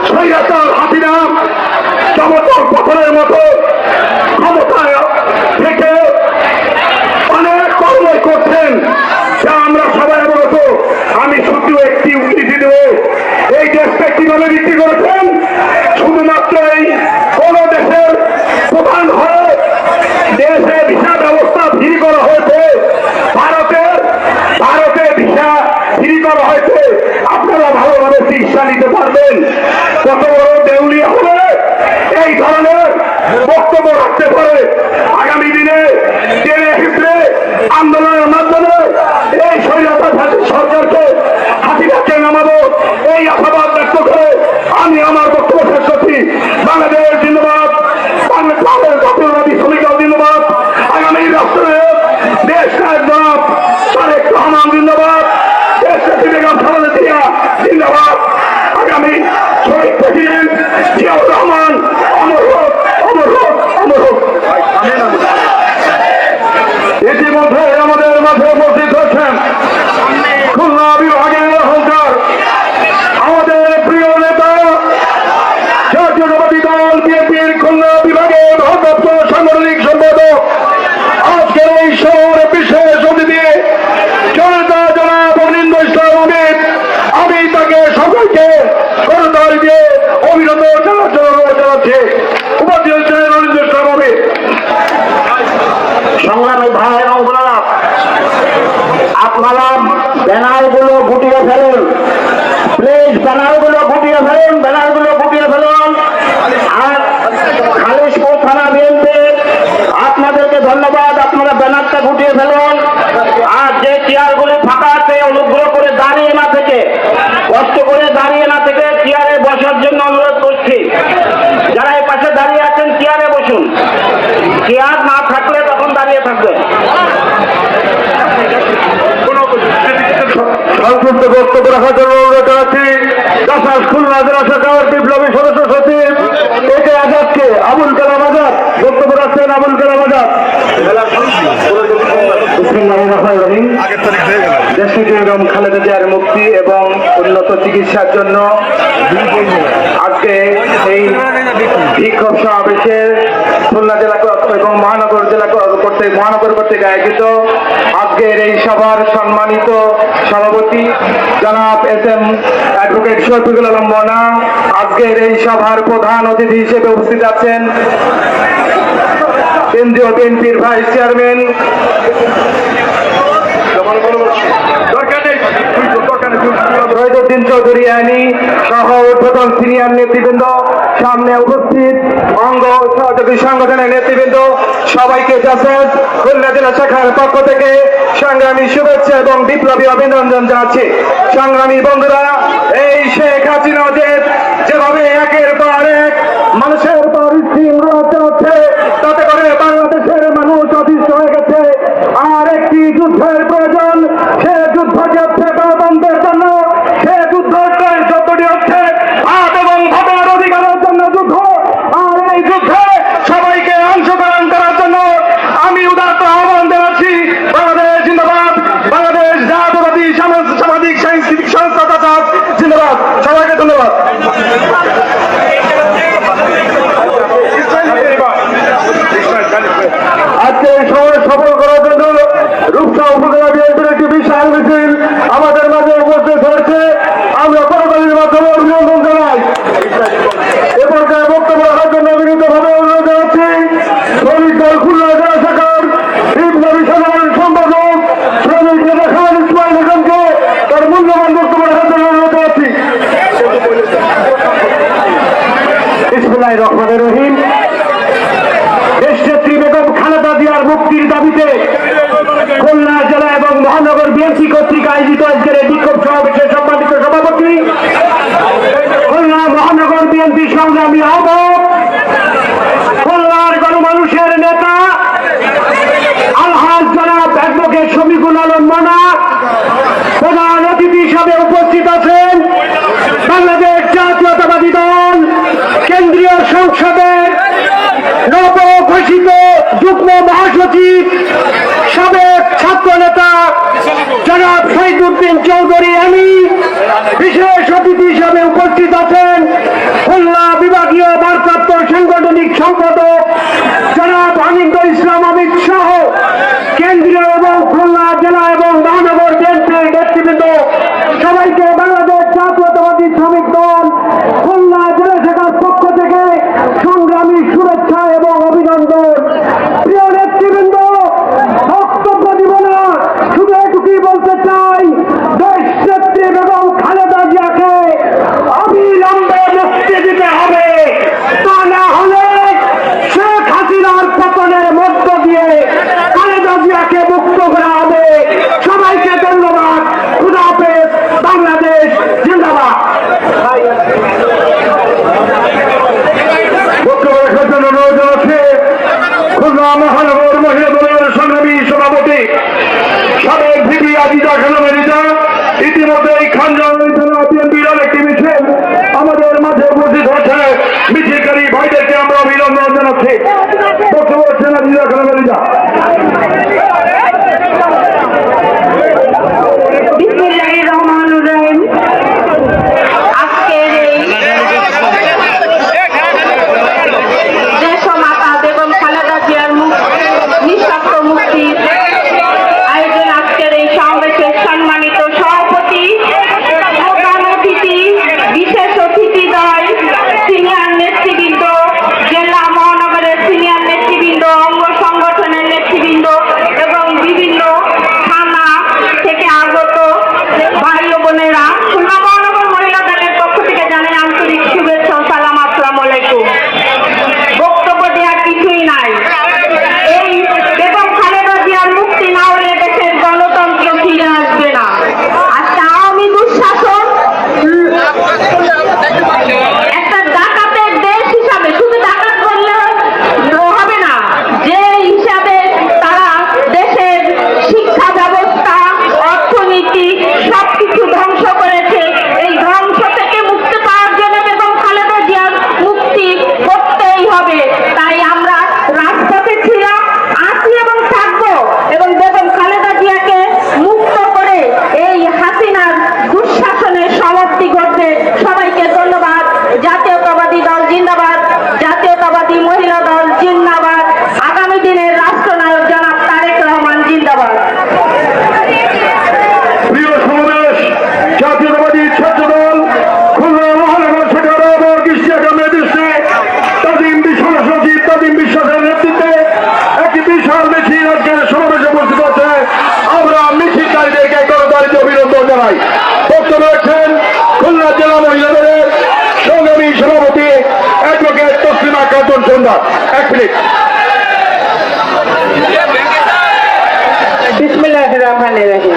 স্বৈরাচার হাসিনা সমতল পথরের মতো ক্ষমতায় থেকে অনেক কর্মই করছেন, যা আমরা সবাই অবগত। আমি শুধু একটি উদ্ধৃতি দেব, এই দেশটা কিভাবে বিক্রি করেছেন। শুধুমাত্র এই কোন দেশের প্রধান হয়ে দেশে ভিসা ব্যবস্থা ফ্রি করা হয়েছে, ভারতে ভিসা ফ্রি করা হয়েছে। আপনারা ভালোভাবে চিকিৎসা নিতে পারবেন। কত বড় দেউলিয়া হলে এই ধরনের বক্তব্য রাখতে পারে। আগামী দিনে টেনে হিসেবে আন্দোলনের মাধ্যমে এই স্বৈরাচার সরকারকে হাসিনাকে নামাবো, এই আশাবাদ ব্যক্ত করে আমি আমার বক্তব্য শেষ করছি। বাংলাদেশ জিন্দাবাদ, বাংলাদেশ জাতীয়তাবাদী শ্রমিক দল জিন্দাবাদ, আগামী রাষ্ট্রনায়ক দেশ নায়ক জনাব তারেক রহমান জিন্দাবাদ, দেশ নেত্রী বেগম খালেদা জিয়া জিন্দাবাদ, আগামী শহীদ প্রেসিডেন্ট জিয়াউর রহমান অমর হোক, অমর হোক, অমর হোক। ইতিমধ্যে আমাদের মাঝে উপস্থিত হচ্ছেন খুলনা বিভাগের অহংকার আমাদের প্রিয় নেতা জাতীয়তাবাদী দল বিএনপির খুলনা বিভাগের ভারপ্রাপ্ত সাংগঠনিক সম্পাদক, আজকের এই শহরে বিশেষ অতিথি জনতা জনাব অনিন্দ্য ইসলাম অমিত। আমি তাকে সকলকে করতাল দিয়ে অভিনন্দন জানাচ্ছি। উপস্থিত হচ্ছেন অনিন্দ্য ইসলাম অমিত। সংগ্রামী ভাই এবং বোনেরা, আপনারা ব্যানারগুলো গুটিয়ে ফেলুন, প্লিজ ব্যানারগুলো গুটিয়ে ফেলুন, ব্যানারগুলো গুটিয়ে ফেলুন। আর খালিশপুর থানা বিএনপি আপনাদেরকে ধন্যবাদ, আপনারা ব্যানারটা গুটিয়ে ফেলুন। আর যে চেয়ারগুলি ফাঁকা আছে অনুগ্রহ করে দাঁড়িয়ে না থেকে, কষ্ট করে দাঁড়িয়ে না থেকে চেয়ারে বসার জন্য অনুরোধ করছি। যারা এই পাশে দাঁড়িয়ে আছেন চেয়ারে বসুন, চেয়ার না থাকলে তখন দাঁড়িয়ে থাকবেন। সংক্ষিপ্ত বক্তব্য রাখার জন্য অনুরোধ জানাচ্ছি দাসাস খুলনা জেলা শাখার বিপ্লবী সদস্য সচিব একে আজাদকে। আবুল কালাম আজাদ বক্তব্য রাখছেন। আবুল কালাম আজাদ। দেশনেত্রী বেগম খালেদা জিয়ার মুক্তি এবং উন্নত চিকিৎসার জন্য আজকে এই বিক্ষোভ সমাবেশের খুলনা জেলা এবং মহানগর কর্তৃক আয়োজিত আজকের এই সভার সম্মানিত সভাপতি জনাব এস.এম. অ্যাডভোকেট শফিকুল আলম মোনা, আজকের এই সভার প্রধান অতিথি হিসেবে উপস্থিত আছেন কেন্দ্রীয় বিএনপির ভাইস চেয়ারম্যান রহিদুদ্দিন চৌধুরী আইনি সহ ঊর্ধ্বতন সিনিয়র নেতৃবৃন্দ, সামনে উপস্থিত অঙ্গ সহযোগী সংগঠনের নেতৃবৃন্দ, সবাইকে জাসাস খুলনা জেলা শাখার পক্ষ থেকে সংগ্রামী শুভেচ্ছা এবং বিপ্লবী অভিনন্দন জানাচ্ছি। সংগ্রামী বন্ধুরা, এই শেখ হাসিনা যেভাবে একের পর এক মানুষের পর শৃঙ্খলা চালাচ্ছে, তাতে করে বাংলাদেশের মানুষ অতিষ্ঠ হয়ে গেছে। আর একটি যুদ্ধের প্রয়োজন, সে যুদ্ধটি হচ্ছে গণতন্ত্রের জন্য, সে যুদ্ধটি হচ্ছে ভাত এবং ভোটের অধিকারের জন্য যুদ্ধ। আর এই যুদ্ধে সবাইকে অংশগ্রহণ করার জন্য আমি উদাত্ত আহ্বান জানাচ্ছি। বাংলাদেশ জিন্দাবাদ, বাংলাদেশ জাতীয়তাবাদী সামাজিক সাংস্কৃতিক সংস্থা জিন্দাবাদ। সবাইকে ধন্যবাদ। আজকে এই সময় সফল করার জন্য রূপসা উপজেলা বিএনপির একটি বিশাল মিছিল আমাদের মাঝে উপস্থিত হয়েছে। আমরা করতালির মাধ্যমে অভিনন্দন জানাই। এ পর্যায়ে বক্তব্য রাখার জন্য বিনীতভাবে অনুরোধ জানাচ্ছি শ্রমিক দল খুলনা জেলা শাখার বিপ্লবী সাধারণ সম্পাদক শ্রমিক নেতা খালেদ ইসমাইল হোসেনকে তার মূল্যবান বক্তব্য রাখার জন্য অনুরোধ জানাচ্ছি। বিসমিল্লাহির রহমানির রহিম। দেশনেত্রী বেগম খালেদা জিয়ার মুক্তির দাবিতে খুলনা জেলা এবং মহানগর বিএনপি কর্তৃক আয়োজিত আজকের এই বিক্ষোভ সমাবেশের সম্মানিত সভাপতি, খুলনা মহানগর বিএনপি সংগ্রামী আহ্বায়ক, খুলনার গণমানুষের নেতা আলহাজ জনাব অ্যাডভোকেট শফিকুল আলম মোনা, প্রধান অতিথি হিসাবে উপস্থিত আছেন বাংলাদেশ জাতীয়তাবাদী দল কেন্দ্রীয় সংসদের নবঘোষিত যুগ্ম মহাসচিব সাবেক ছাত্র নেতা জনাব শহীদুদ্দিন চৌধুরী। আমি বিশেষ অতিথি হিসাবে উপস্থিত আছেন অ্যাডভোকেট তসলিমা খাতুন সুন্দর। 1 মিনিট। বিসমিল্লাহির রহমানির রহিম।